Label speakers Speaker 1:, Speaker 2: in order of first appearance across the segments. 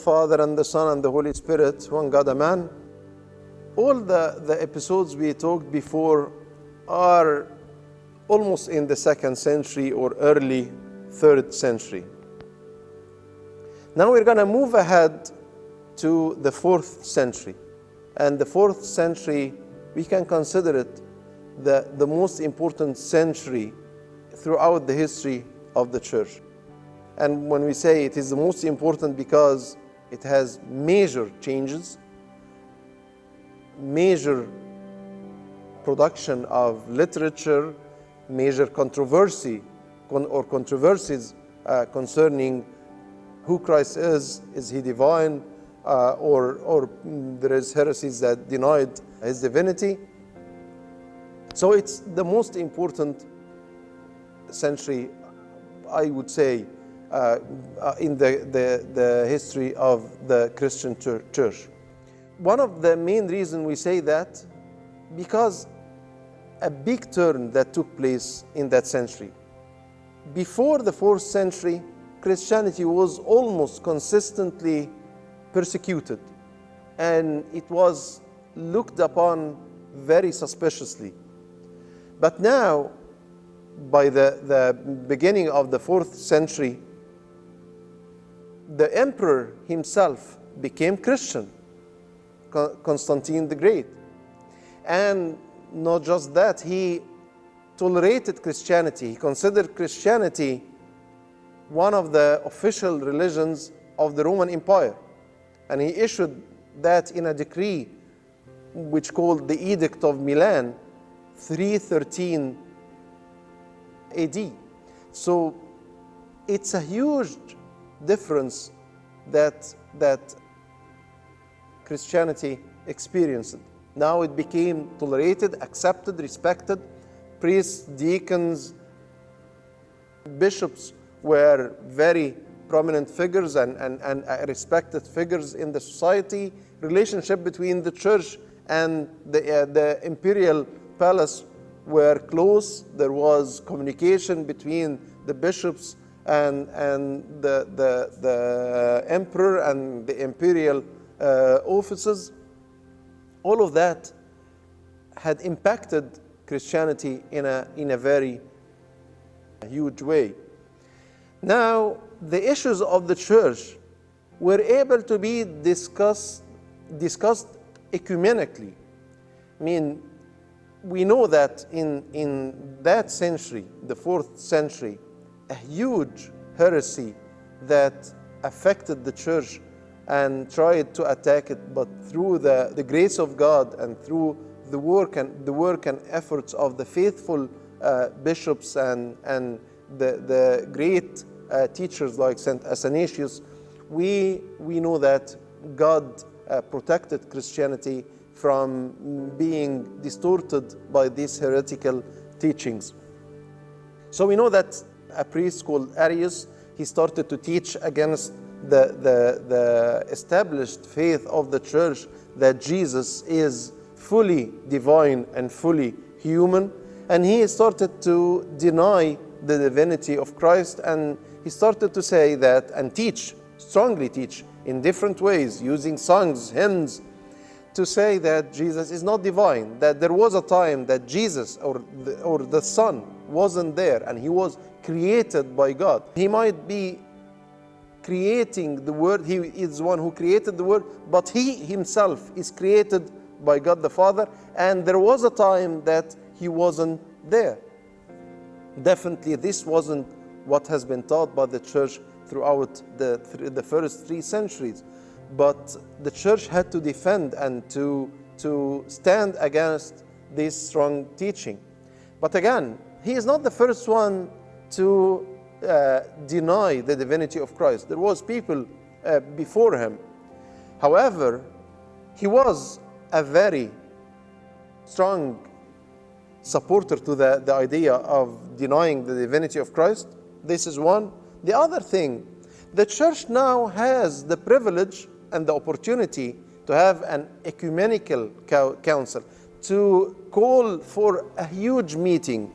Speaker 1: Father and the Son and the Holy Spirit, one God, a man. All the episodes we talked before are almost in the 2nd century or early 3rd century. Now we're going to move ahead to the 4th century. And the 4th century, we can consider it the most important century throughout the history of the church. And when we say it is the most important, because it has major changes, major production of literature, major controversies concerning who Christ is he divine, or there is heresies that denied his divinity. So it's the most important century, I would say, in the history of the Christian church. One of the main reasons we say that, because a big turn that took place in that century. Before the 4th century, Christianity was almost consistently persecuted, and it was looked upon very suspiciously. But now, by the beginning of the 4th century, the emperor himself became Christian, Constantine the Great. And not just that, he tolerated Christianity. He considered Christianity one of the official religions of the Roman Empire. And he issued that in a decree which called the Edict of Milan, 313 AD. So it's a huge difference that Christianity experienced. Now it became tolerated, accepted, respected. Priests, deacons, bishops were very prominent figures and respected figures in the society. Relationship between the church and the imperial palace were close. There was communication between the bishops and the emperor and the imperial offices. All of that had impacted Christianity in a very huge way. Now, the issues of the church were able to be discussed ecumenically. I mean, we know that in that century, the 4th century, a huge heresy that affected the church and tried to attack it, but through the grace of God and through the work and efforts of the faithful bishops and the great teachers like Saint Athanasius, we know that God protected Christianity from being distorted by these heretical teachings. So we know that a priest called Arius, he started to teach against the established faith of the church, that Jesus is fully divine and fully human, and he started to deny the divinity of Christ, and he started to say that and strongly teach in different ways, using songs, hymns, to say that Jesus is not divine, that there was a time that Jesus or the Son wasn't there and he was created by God. He might be creating the Word, he is the one who created the Word, but he himself is created by God the Father, and there was a time that he wasn't there. Definitely this wasn't what has been taught by the church throughout the first 3 centuries. But the church had to defend and to stand against this strong teaching. But again, he is not the first one to deny the divinity of Christ. There was people before him. However, he was a very strong supporter to the idea of denying the divinity of Christ. This is one. The other thing, the church now has the privilege and the opportunity to have an ecumenical council, to call for a huge meeting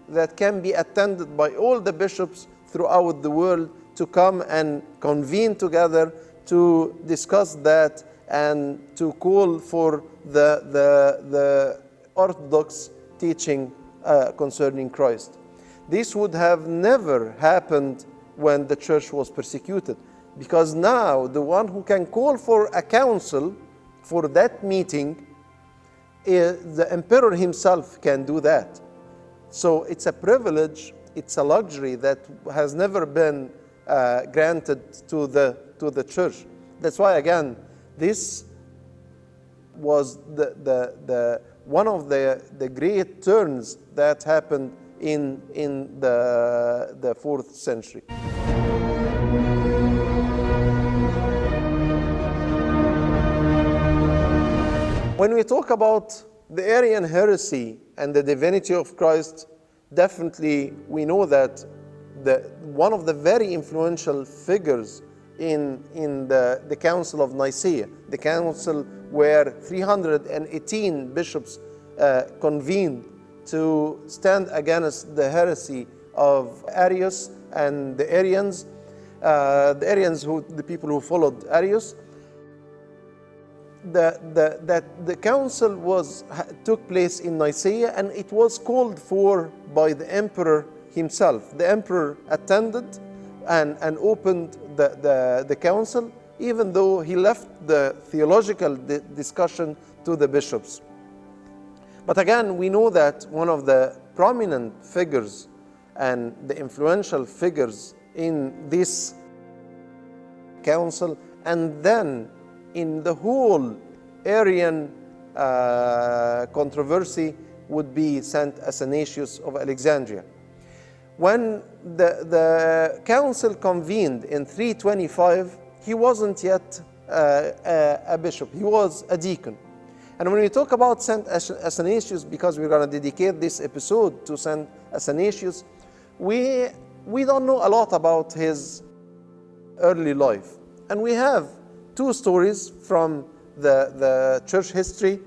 Speaker 1: that can be attended by all the bishops throughout the world, to come and convene together to discuss that and to call for the orthodox teaching concerning Christ. This would have never happened when the church was persecuted, because now the one who can call for a council for that meeting, the emperor himself can do that. So it's a privilege, it's a luxury that has never been granted to the church. That's why, again, this was the one of the great turns that happened in the 4th century. When we talk about the Arian heresy and the divinity of Christ, definitely we know that one of the very influential figures in the Council of Nicaea, the council where 318 bishops convened to stand against the heresy of Arius and the Arians, the people who followed Arius. The council took place in Nicaea, and it was called for by the emperor himself. The emperor attended and opened the council, even though he left the theological discussion to the bishops. But again, we know that one of the prominent figures and the influential figures in this council, and then in the whole Arian controversy, would be Saint Athanasius of Alexandria. When the council convened in 325, he wasn't yet a bishop, he was a deacon. And when we talk about Saint Athanasius, because we're going to dedicate this episode to Saint Athanasius, we don't know a lot about his early life. And we have two stories from the church history.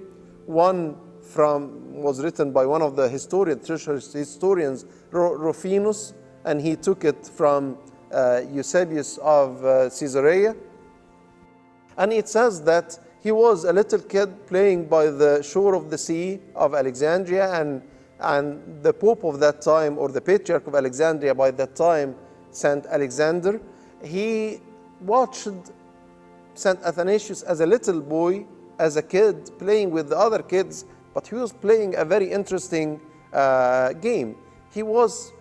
Speaker 1: One was written by one of the church historians, Rufinus, and he took it from Eusebius of Caesarea. And it says that he was a little kid playing by the shore of the sea of Alexandria, and the Pope of that time, or the Patriarch of Alexandria by that time, Saint Alexander, he watched Saint Athanasius as a little boy, as a kid, playing with the other kids, but he was playing a very interesting game. He was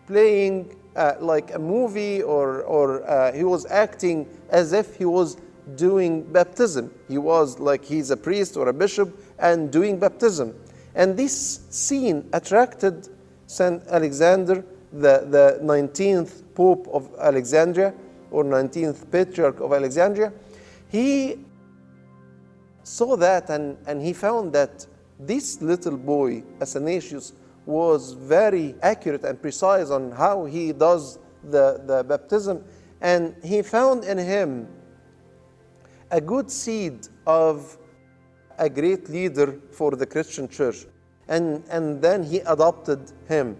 Speaker 1: playing like a movie, or he was acting as if he was doing baptism. He was like he's a priest or a bishop and doing baptism. And this scene attracted Saint Alexander, the 19th Pope of Alexandria, or 19th Patriarch of Alexandria. He saw that, and he found that this little boy, Athanasius, was very accurate and precise on how he does the baptism. And he found in him a good seed of a great leader for the Christian church. And then he adopted him.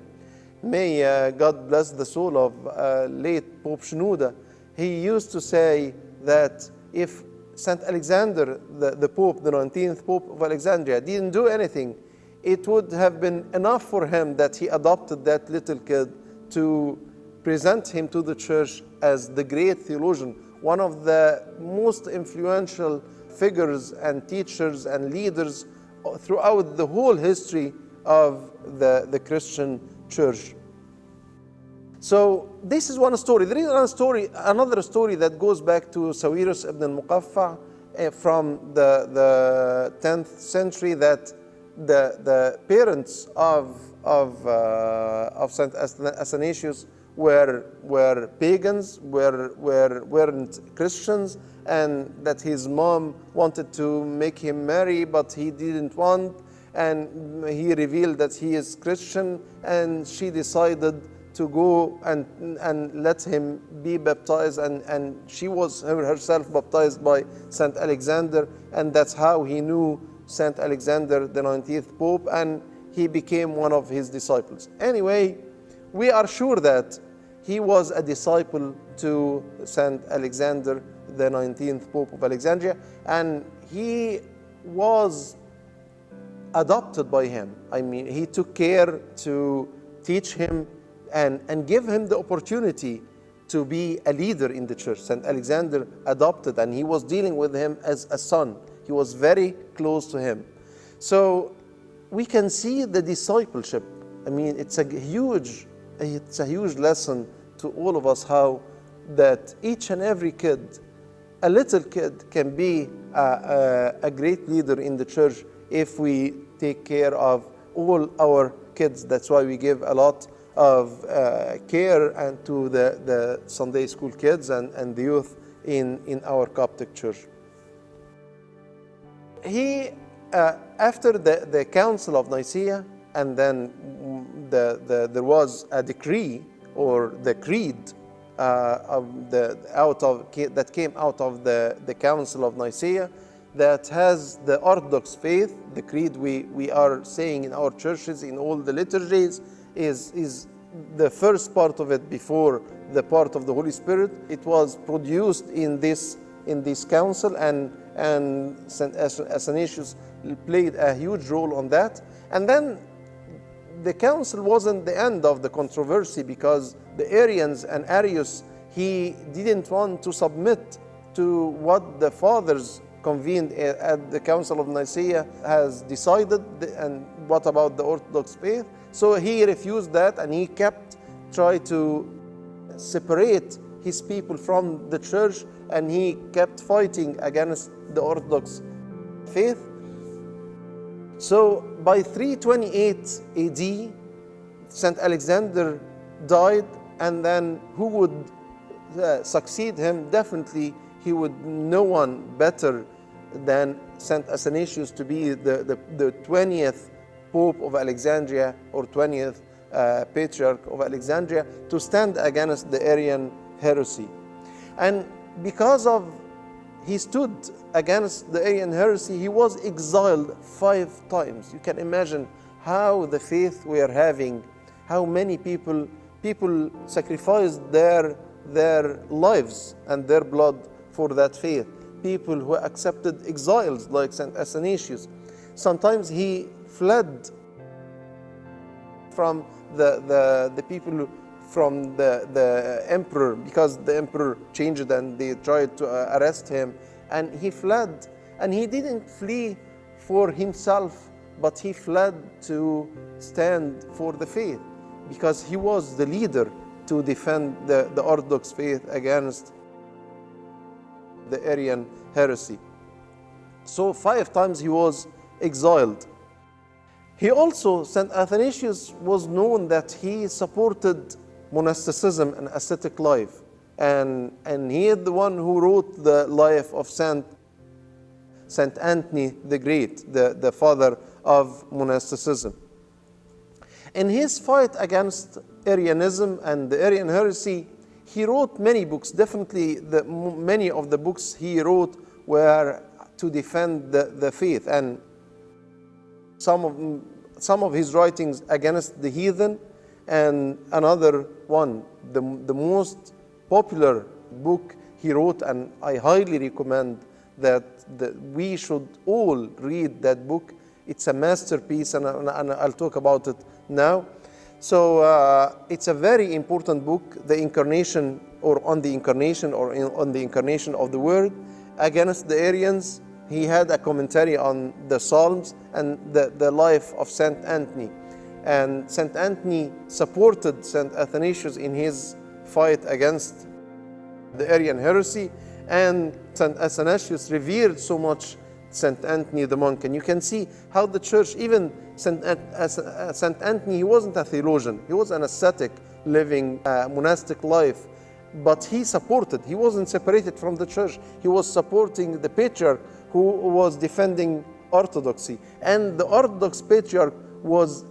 Speaker 1: May God bless the soul of late Pope Shenouda. He used to say that if Saint Alexander, the Pope, the 19th Pope of Alexandria, didn't do anything, it would have been enough for him that he adopted that little kid to present him to the church as the great theologian, one of the most influential figures and teachers and leaders throughout the whole history of the Christian church. So this is one story. There is another story that goes back to Sawirus ibn al-Muqaffa from the 10th century, that the parents of Saint Athanasius were pagans, weren't Christians, and that his mom wanted to make him marry, but he didn't want, and he revealed that he is Christian, and she decided to go and let him be baptized, and she was herself baptized by Saint Alexander, and that's how he knew Saint Alexander, the 19th Pope, and he became one of his disciples. Anyway, we are sure that he was a disciple to Saint Alexander, the 19th Pope of Alexandria, and he was adopted by him. I mean, he took care to teach him and give him the opportunity to be a leader in the church. Saint Alexander adopted, and he was dealing with him as a son. He was very close to him. So we can see the discipleship. I mean, it's a huge lesson to all of us, how that each and every kid, a little kid, can be a great leader in the church if we take care of all our kids. That's why we give a lot of care and to the Sunday school kids and the youth in our Coptic church. He, after the Council of Nicaea, and then there was a decree, or the creed that came out of the Council of Nicaea, that has the Orthodox faith. The creed we are saying in our churches, in all the liturgies, is the first part of it before the part of the Holy Spirit. It was produced in this council, and St. Athanasius played a huge role on that. And then the council wasn't the end of the controversy, because the Arians and Arius, he didn't want to submit to what the fathers convened at the Council of Nicaea has decided, and what about the Orthodox faith. So he refused that, and he tried to separate his people from the church, and he kept fighting against the Orthodox faith. So by 328 AD, St. Alexander died, and then who would succeed him? Definitely he would no one better than St. Athanasius to be the 20th Pope of Alexandria, or 20th Patriarch of Alexandria, to stand against the Arian heresy. And because of he stood against the Arian heresy, he was exiled 5 times. You can imagine how the faith we are having, how many people sacrificed their lives and their blood for that faith. People who accepted exiles like St. Athanasius. Sometimes he fled from the people, from the emperor, because the emperor changed and they tried to arrest him, and he fled. And he didn't flee for himself, but he fled to stand for the faith, because he was the leader to defend the Orthodox faith against the Arian heresy. So 5 times he was exiled. He also, St. Athanasius, was known that he supported monasticism and ascetic life. And he is the one who wrote the life of Saint Anthony the Great, the father of monasticism. In his fight against Arianism and the Arian heresy, he wrote many books. Definitely many of the books he wrote were to defend the faith, and some of his writings against the heathen, and another one, the most popular book he wrote, and I highly recommend that we should all read that book. It's a masterpiece, and I'll talk about it now. So it's a very important book, The Incarnation, or On the Incarnation, or On the Incarnation of the Word, against the Arians. He had a commentary on the Psalms and the life of Saint Anthony. And Saint Anthony supported Saint Athanasius in his fight against the Arian heresy, and Saint Athanasius revered so much Saint Anthony the monk. And you can see how the church, even Saint Anthony, he wasn't a theologian, he was an ascetic, living a monastic life, but he wasn't separated from the church. He was supporting the patriarch who was defending orthodoxy. And the Orthodox patriarch was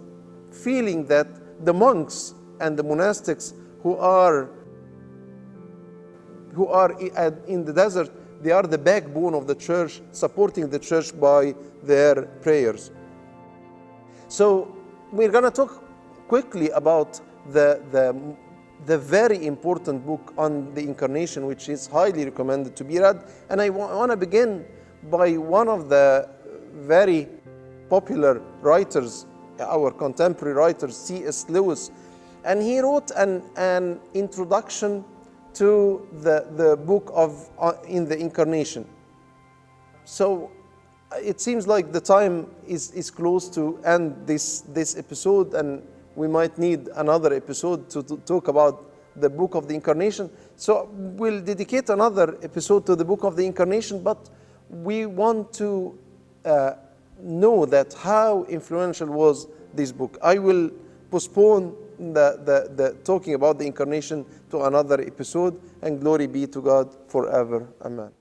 Speaker 1: feeling that the monks and the monastics who are in the desert, they are the backbone of the church, supporting the church by their prayers. So we're going to talk quickly about the the very important book on the Incarnation, which is highly recommended to be read. And I want to begin by one of the very popular writers, our contemporary writers, C.S. Lewis. And he wrote an introduction to the book of in the Incarnation. So it seems like the time is close to end this episode, and we might need another episode to talk about the book of the Incarnation. So we'll dedicate another episode to the book of the Incarnation, but we want to know that how influential was this book. I will postpone the talking about the Incarnation to another episode, and glory be to God forever. Amen.